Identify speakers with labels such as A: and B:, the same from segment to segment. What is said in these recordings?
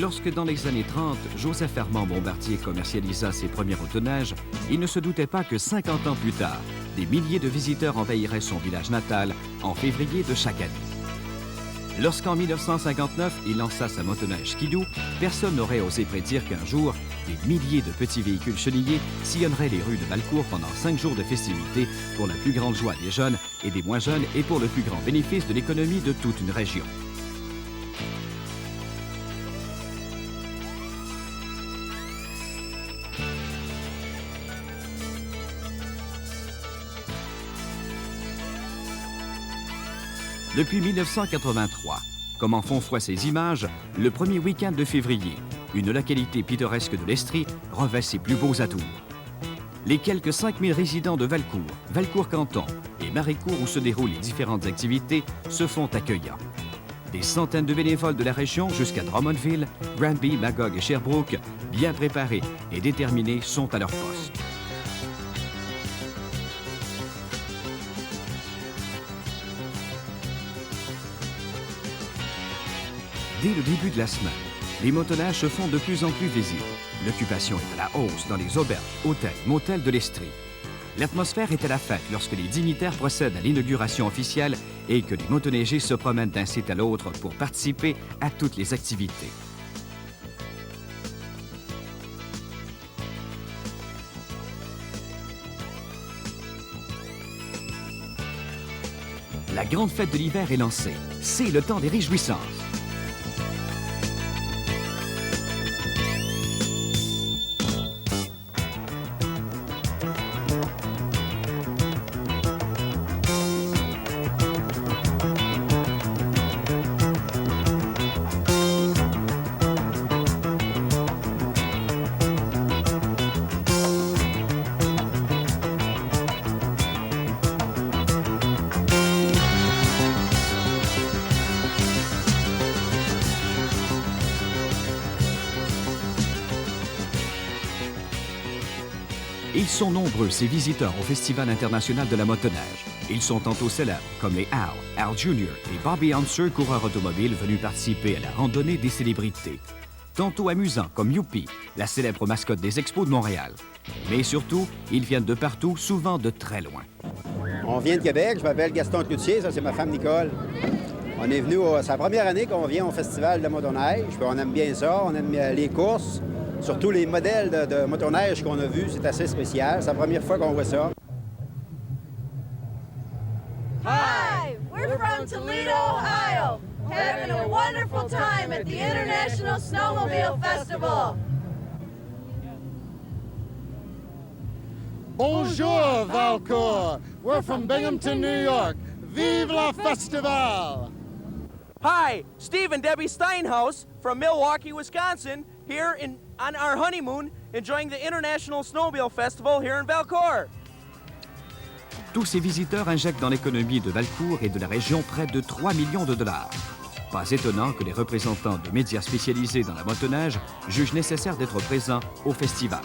A: Lorsque dans les années 30, Joseph Armand Bombardier commercialisa ses premiers motoneiges, il ne se doutait pas que 50 ans plus tard, des milliers de visiteurs envahiraient son village natal en février de chaque année. Lorsqu'en 1959, il lança sa motoneige Skidoo, personne n'aurait osé prédire qu'un jour, des milliers de petits véhicules chenillés sillonneraient les rues de Valcourt pendant 5 jours de festivités pour la plus grande joie des jeunes et des moins jeunes et pour le plus grand bénéfice de l'économie de toute une région. Depuis 1983, comme en font foi ces images, le premier week-end de février, une localité pittoresque de l'Estrie revêt ses plus beaux atours. Les quelques 5000 résidents de Valcourt, Valcourt-Canton et Maricourt où se déroulent les différentes activités se font accueillants. Des centaines de bénévoles de la région jusqu'à Drummondville, Granby, Magog et Sherbrooke, bien préparés et déterminés, sont à leur poste. Dès le début de la semaine, les motoneiges se font de plus en plus visibles. L'occupation est à la hausse dans les auberges, hôtels, motels de l'Estrie. L'atmosphère est à la fête lorsque les dignitaires procèdent à l'inauguration officielle et que les motoneigers se promènent d'un site à l'autre pour participer à toutes les activités. La grande fête de l'hiver est lancée. C'est le temps des réjouissances. Ils sont nombreux, ces visiteurs au Festival international de la motoneige. Ils sont tantôt célèbres, comme les Al Jr. et Bobby Unser, coureurs automobiles venus participer à la randonnée des célébrités. Tantôt amusants, comme Youpi, la célèbre mascotte des Expos de Montréal. Mais surtout, ils viennent de partout, souvent de très loin.
B: On vient de Québec, je m'appelle Gaston Cloutier, ça c'est ma femme Nicole. On est venu, c'est la première année qu'on vient au Festival de la motoneige, puis on aime bien ça, on aime les courses. Surtout les modèles de motoneige qu'on a vus, c'est assez spécial. C'est la première fois qu'on voit ça.
C: Hi, we're from Toledo, Ohio, having a wonderful time at the International Snowmobile Festival.
D: Bonjour, Valcourt. We're from Binghamton, New York. Vive la Festival!
E: Hi, Steve and Debbie Steinhaus from Milwaukee, Wisconsin, here on our honeymoon, enjoying the International Snowmobile Festival here in Valcourt.
A: Tous ces visiteurs injectent dans l'économie de Valcourt et de la région près de 3 millions de dollars. Pas étonnant que les représentants de médias spécialisés dans la motoneige jugent nécessaire d'être présents au festival.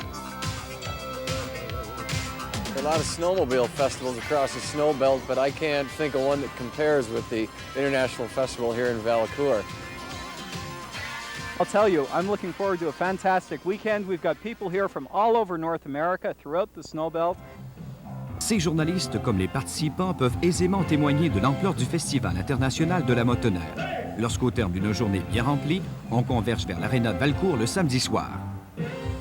F: A lot of snowmobile festivals across the snow belt, but I can't think of one that compares with the International Festival here in Valcourt.
G: I'll tell you, I'm looking forward to a fantastic weekend. We've got people here from all over North America, throughout the snow belt.
A: Ces journalistes, comme les participants, peuvent aisément témoigner de l'ampleur du Festival international de la motoneige. Lorsqu'au terme d'une journée bien remplie, on converge vers l'aréna de Valcourt le samedi soir.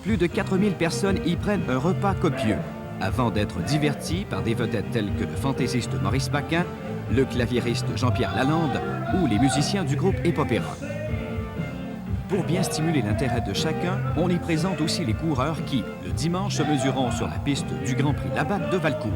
A: Plus de 4000 personnes y prennent un repas copieux, avant d'être divertis par des vedettes telles que le fantaisiste Maurice Paquin, le claviériste Jean-Pierre Lalande ou les musiciens du groupe Épopée Rock. Pour bien stimuler l'intérêt de chacun, on y présente aussi les coureurs qui, le dimanche, se mesureront sur la piste du Grand Prix Labatt de Valcourt.